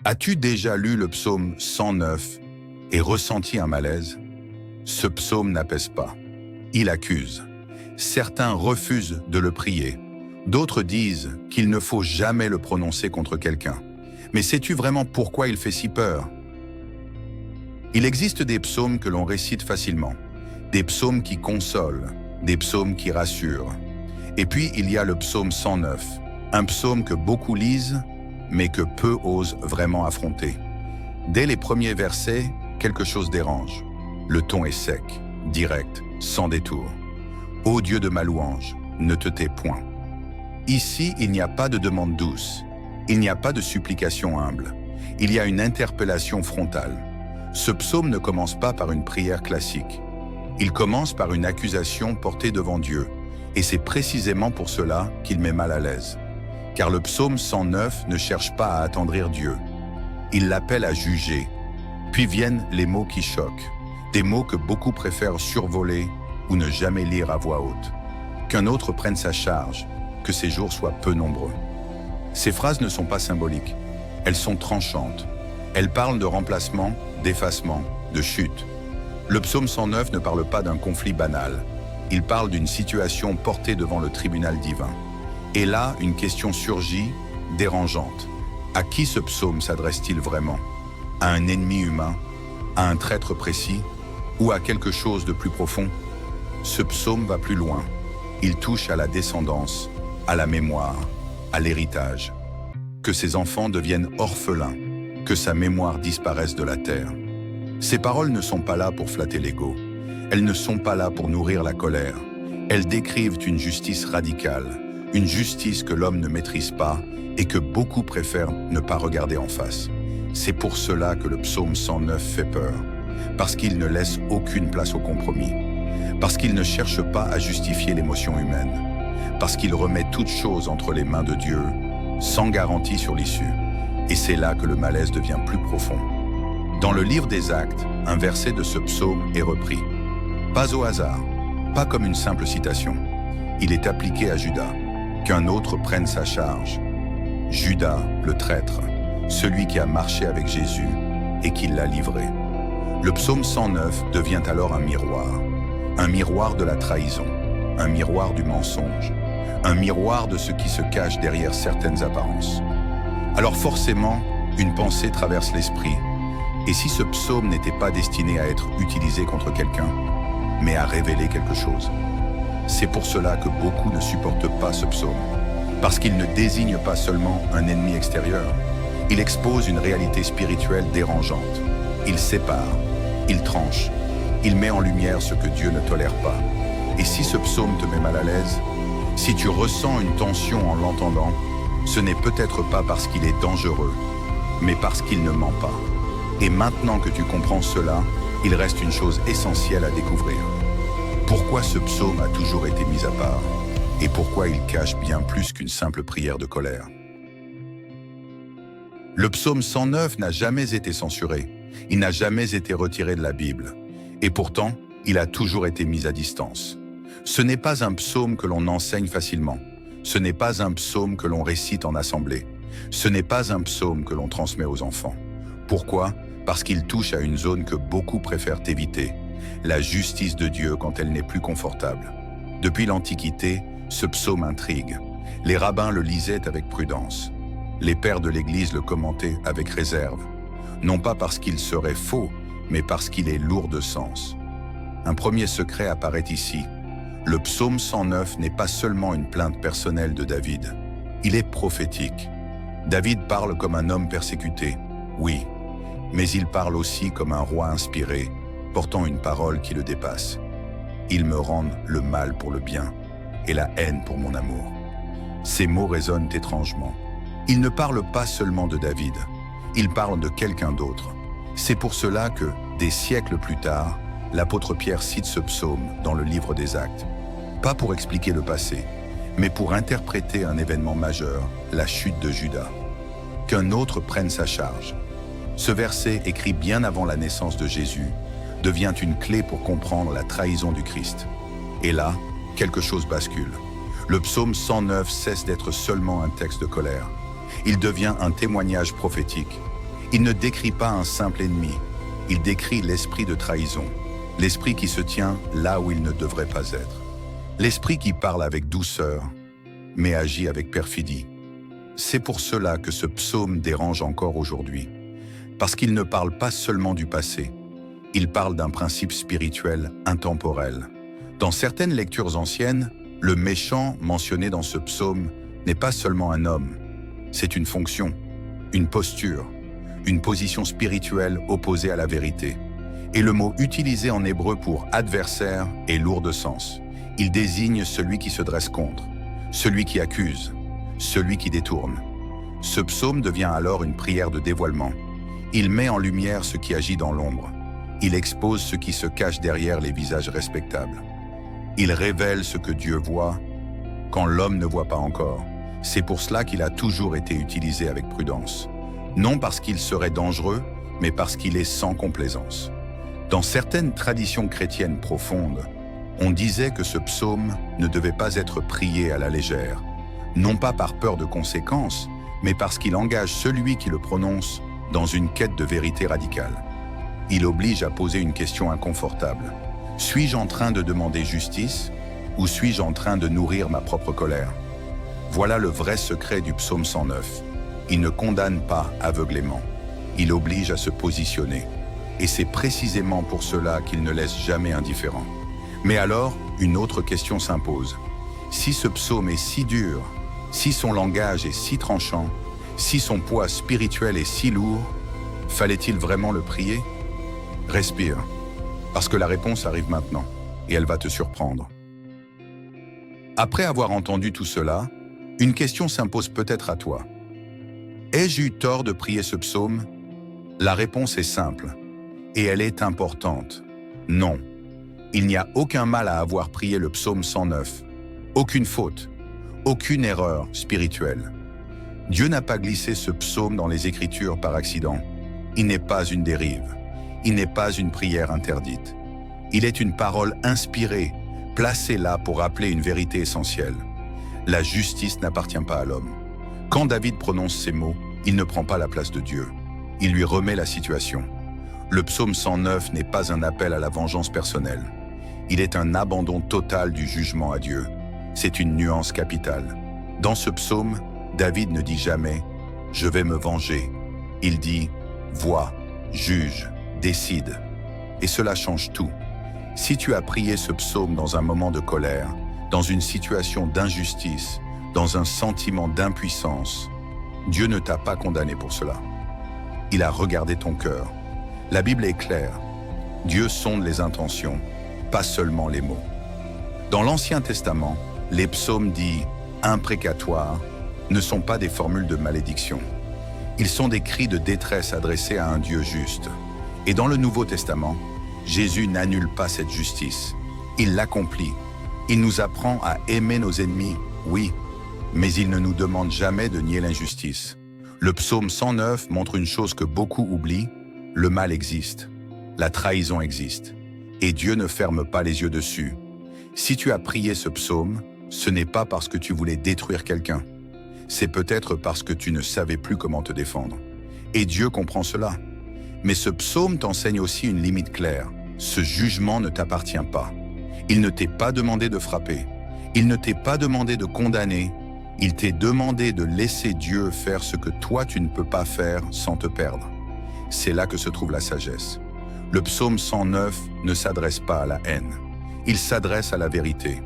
As-tu déjà lu le psaume 109 et ressenti un malaise? Ce psaume n'apaise pas. Il accuse. Certains refusent de le prier. D'autres disent qu'il ne faut jamais le prononcer contre quelqu'un. Mais sais-tu vraiment pourquoi il fait si peur? Il existe des psaumes que l'on récite facilement, des psaumes qui consolent, des psaumes qui rassurent. Et puis il y a le psaume 109, un psaume que beaucoup lisent, mais que peu osent vraiment affronter. Dès les premiers versets, quelque chose dérange. Le ton est sec, direct, sans détour. Ô Dieu de ma louange, ne te tais point. Ici, il n'y a pas de demande douce, il n'y a pas de supplication humble, il y a une interpellation frontale. Ce psaume ne commence pas par une prière classique. Il commence par une accusation portée devant Dieu, et c'est précisément pour cela qu'il met mal à l'aise. Car le psaume 109 ne cherche pas à attendrir Dieu. Il l'appelle à juger. Puis viennent les mots qui choquent, des mots que beaucoup préfèrent survoler ou ne jamais lire à voix haute. Qu'un autre prenne sa charge, que ses jours soient peu nombreux. Ces phrases ne sont pas symboliques, elles sont tranchantes. Elles parlent de remplacement, d'effacement, de chute. Le psaume 109 ne parle pas d'un conflit banal, il parle d'une situation portée devant le tribunal divin. Et là, une question surgit, dérangeante. À qui ce psaume s'adresse-t-il vraiment? À un ennemi humain? À un traître précis? Ou à quelque chose de plus profond? Ce psaume va plus loin. Il touche à la descendance, à la mémoire, à l'héritage. Que ses enfants deviennent orphelins, que sa mémoire disparaisse de la terre. Ces paroles ne sont pas là pour flatter l'ego. Elles ne sont pas là pour nourrir la colère. Elles décrivent une justice radicale, une justice que l'homme ne maîtrise pas et que beaucoup préfèrent ne pas regarder en face. C'est pour cela que le psaume 109 fait peur, parce qu'il ne laisse aucune place au compromis, parce qu'il ne cherche pas à justifier l'émotion humaine, parce qu'il remet toute chose entre les mains de Dieu, sans garantie sur l'issue. Et c'est là que le malaise devient plus profond. Dans le livre des Actes, un verset de ce psaume est repris. Pas au hasard, pas comme une simple citation. Il est appliqué à Judas. Qu'un autre prenne sa charge. Judas, le traître, celui qui a marché avec Jésus et qui l'a livré. Le psaume 109 devient alors un miroir de la trahison, un miroir du mensonge, un miroir de ce qui se cache derrière certaines apparences. Alors forcément, une pensée traverse l'esprit. Et si ce psaume n'était pas destiné à être utilisé contre quelqu'un, mais à révéler quelque chose? C'est pour cela que beaucoup ne supportent pas ce psaume, parce qu'il ne désigne pas seulement un ennemi extérieur, il expose une réalité spirituelle dérangeante. Il sépare, il tranche, il met en lumière ce que Dieu ne tolère pas. Et si ce psaume te met mal à l'aise, si tu ressens une tension en l'entendant, ce n'est peut-être pas parce qu'il est dangereux, mais parce qu'il ne ment pas. Et maintenant que tu comprends cela, il reste une chose essentielle à découvrir. Pourquoi ce psaume a toujours été mis à part? Et pourquoi il cache bien plus qu'une simple prière de colère? Le psaume 109 n'a jamais été censuré, il n'a jamais été retiré de la Bible. Et pourtant, il a toujours été mis à distance. Ce n'est pas un psaume que l'on enseigne facilement. Ce n'est pas un psaume que l'on récite en assemblée. Ce n'est pas un psaume que l'on transmet aux enfants. Pourquoi? Parce qu'il touche à une zone que beaucoup préfèrent éviter. La justice de Dieu quand elle n'est plus confortable. Depuis l'Antiquité, ce psaume intrigue. Les rabbins le lisaient avec prudence. Les pères de l'Église le commentaient avec réserve. Non pas parce qu'il serait faux, mais parce qu'il est lourd de sens. Un premier secret apparaît ici. Le psaume 109 n'est pas seulement une plainte personnelle de David. Il est prophétique. David parle comme un homme persécuté, oui, mais il parle aussi comme un roi inspiré, portant une parole qui le dépasse. Ils me rendent le mal pour le bien et la haine pour mon amour. Ces mots résonnent étrangement. Il ne parle pas seulement de David, il parle de quelqu'un d'autre. C'est pour cela que, des siècles plus tard, l'apôtre Pierre cite ce psaume dans le livre des Actes. Pas pour expliquer le passé, mais pour interpréter un événement majeur, la chute de Judas. Qu'un autre prenne sa charge. Ce verset, écrit bien avant la naissance de Jésus, devient une clé pour comprendre la trahison du Christ. Et là, quelque chose bascule. Le psaume 109 cesse d'être seulement un texte de colère. Il devient un témoignage prophétique. Il ne décrit pas un simple ennemi, il décrit l'esprit de trahison, l'esprit qui se tient là où il ne devrait pas être, l'esprit qui parle avec douceur, mais agit avec perfidie. C'est pour cela que ce psaume dérange encore aujourd'hui, parce qu'il ne parle pas seulement du passé, il parle d'un principe spirituel intemporel. Dans certaines lectures anciennes, le méchant mentionné dans ce psaume n'est pas seulement un homme, c'est une fonction, une posture, une position spirituelle opposée à la vérité. Et le mot utilisé en hébreu pour adversaire est lourd de sens. Il désigne celui qui se dresse contre, celui qui accuse, celui qui détourne. Ce psaume devient alors une prière de dévoilement. Il met en lumière ce qui agit dans l'ombre. Il expose ce qui se cache derrière les visages respectables. Il révèle ce que Dieu voit quand l'homme ne voit pas encore. C'est pour cela qu'il a toujours été utilisé avec prudence. Non parce qu'il serait dangereux, mais parce qu'il est sans complaisance. Dans certaines traditions chrétiennes profondes, on disait que ce psaume ne devait pas être prié à la légère, non pas par peur de conséquences, mais parce qu'il engage celui qui le prononce dans une quête de vérité radicale. Il oblige à poser une question inconfortable. Suis-je en train de demander justice ou suis-je en train de nourrir ma propre colère? Voilà le vrai secret du psaume 109. Il ne condamne pas aveuglément. Il oblige à se positionner. Et c'est précisément pour cela qu'il ne laisse jamais indifférent. Mais alors, une autre question s'impose. Si ce psaume est si dur, si son langage est si tranchant, si son poids spirituel est si lourd, fallait-il vraiment le prier? Respire, parce que la réponse arrive maintenant, et elle va te surprendre. Après avoir entendu tout cela, une question s'impose peut-être à toi. Ai-je eu tort de prier ce psaume? La réponse est simple, et elle est importante. Non. Il n'y a aucun mal à avoir prié le psaume 109. Aucune faute, aucune erreur spirituelle. Dieu n'a pas glissé ce psaume dans les Écritures par accident. Il n'est pas une dérive. Il n'est pas une prière interdite. Il est une parole inspirée, placée là pour rappeler une vérité essentielle. La justice n'appartient pas à l'homme. Quand David prononce ces mots, il ne prend pas la place de Dieu. Il lui remet la situation. Le psaume 109 n'est pas un appel à la vengeance personnelle. Il est un abandon total du jugement à Dieu. C'est une nuance capitale. Dans ce psaume, David ne dit jamais « je vais me venger ». Il dit « vois, juge, décide ». Et cela change tout. Si tu as prié ce psaume dans un moment de colère, dans une situation d'injustice, dans un sentiment d'impuissance, Dieu ne t'a pas condamné pour cela. Il a regardé ton cœur. La Bible est claire. Dieu sonde les intentions, pas seulement les mots. Dans l'Ancien Testament, les psaumes dits imprécatoires ne sont pas des formules de malédiction. Ils sont des cris de détresse adressés à un Dieu juste. Et dans le Nouveau Testament, Jésus n'annule pas cette justice. Il l'accomplit. Il nous apprend à aimer nos ennemis, oui, mais il ne nous demande jamais de nier l'injustice. Le psaume 109 montre une chose que beaucoup oublient, le mal existe, la trahison existe, et Dieu ne ferme pas les yeux dessus. Si tu as prié ce psaume, ce n'est pas parce que tu voulais détruire quelqu'un, c'est peut-être parce que tu ne savais plus comment te défendre. Et Dieu comprend cela. Mais ce psaume t'enseigne aussi une limite claire. Ce jugement ne t'appartient pas. Il ne t'est pas demandé de frapper. Il ne t'est pas demandé de condamner. Il t'est demandé de laisser Dieu faire ce que toi tu ne peux pas faire sans te perdre. C'est là que se trouve la sagesse. Le psaume 109 ne s'adresse pas à la haine. Il s'adresse à la vérité.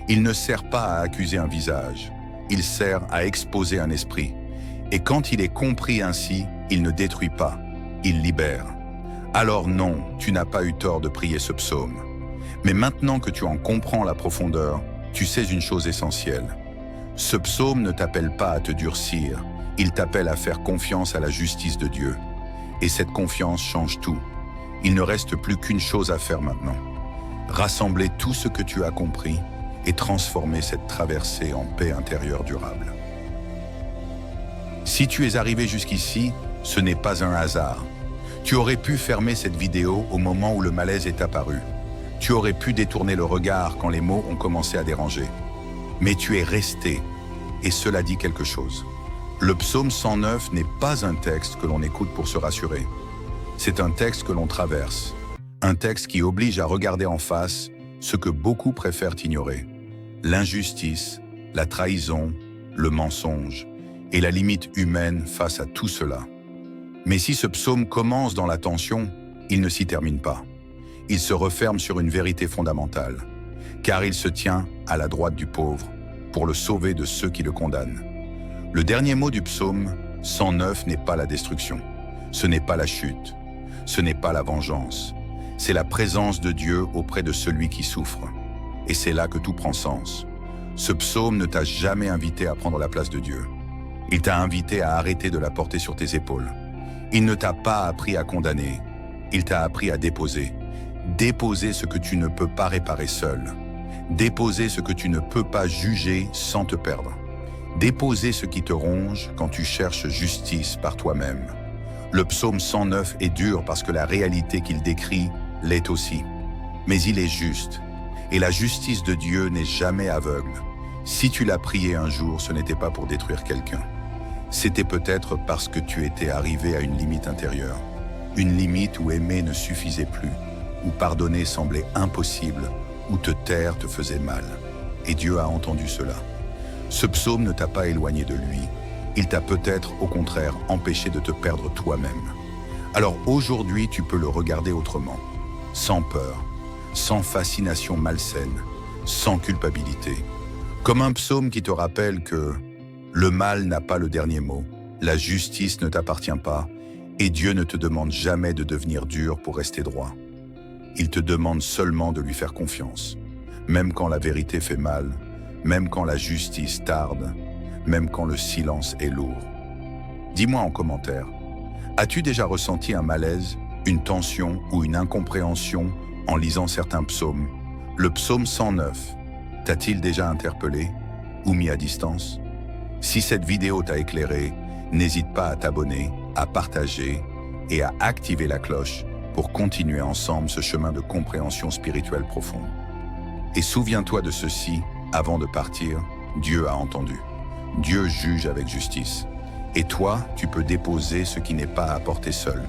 Il ne sert pas à accuser un visage. Il sert à exposer un esprit. Et quand il est compris ainsi, il ne détruit pas, il libère. Alors non, tu n'as pas eu tort de prier ce psaume. Mais maintenant que tu en comprends la profondeur, tu sais une chose essentielle. Ce psaume ne t'appelle pas à te durcir, il t'appelle à faire confiance à la justice de Dieu. Et cette confiance change tout. Il ne reste plus qu'une chose à faire maintenant. Rassembler tout ce que tu as compris et transformer cette traversée en paix intérieure durable. Si tu es arrivé jusqu'ici, ce n'est pas un hasard. Tu aurais pu fermer cette vidéo au moment où le malaise est apparu. Tu aurais pu détourner le regard quand les mots ont commencé à déranger. Mais tu es resté, et cela dit quelque chose. Le psaume 109 n'est pas un texte que l'on écoute pour se rassurer. C'est un texte que l'on traverse, un texte qui oblige à regarder en face ce que beaucoup préfèrent ignorer. L'injustice, la trahison, le mensonge et la limite humaine face à tout cela. Mais si ce psaume commence dans la tension, il ne s'y termine pas. Il se referme sur une vérité fondamentale, car il se tient à la droite du pauvre pour le sauver de ceux qui le condamnent. Le dernier mot du psaume 109 n'est pas la destruction, ce n'est pas la chute, ce n'est pas la vengeance, c'est la présence de Dieu auprès de celui qui souffre. Et c'est là que tout prend sens. Ce psaume ne t'a jamais invité à prendre la place de Dieu. Il t'a invité à arrêter de la porter sur tes épaules. Il ne t'a pas appris à condamner, il t'a appris à déposer. Déposer ce que tu ne peux pas réparer seul. Déposer ce que tu ne peux pas juger sans te perdre. Déposer ce qui te ronge quand tu cherches justice par toi-même. Le psaume 109 est dur parce que la réalité qu'il décrit l'est aussi. Mais il est juste. Et la justice de Dieu n'est jamais aveugle. Si tu l'as prié un jour, ce n'était pas pour détruire quelqu'un. C'était peut-être parce que tu étais arrivé à une limite intérieure. Une limite où aimer ne suffisait plus, où pardonner semblait impossible, où te taire te faisait mal. Et Dieu a entendu cela. Ce psaume ne t'a pas éloigné de lui. Il t'a peut-être, au contraire, empêché de te perdre toi-même. Alors aujourd'hui, tu peux le regarder autrement, sans peur, sans fascination malsaine, sans culpabilité. Comme un psaume qui te rappelle que le mal n'a pas le dernier mot, la justice ne t'appartient pas, et Dieu ne te demande jamais de devenir dur pour rester droit. Il te demande seulement de lui faire confiance, même quand la vérité fait mal, même quand la justice tarde, même quand le silence est lourd. Dis-moi en commentaire, as-tu déjà ressenti un malaise, une tension ou une incompréhension en lisant certains psaumes? Le psaume 109, t'a-t-il déjà interpellé ou mis à distance? Si cette vidéo t'a éclairé, n'hésite pas à t'abonner, à partager et à activer la cloche pour continuer ensemble ce chemin de compréhension spirituelle profonde. Et souviens-toi de ceci, avant de partir, Dieu a entendu. Dieu juge avec justice. Et toi, tu peux déposer ce qui n'est pas à porter seul.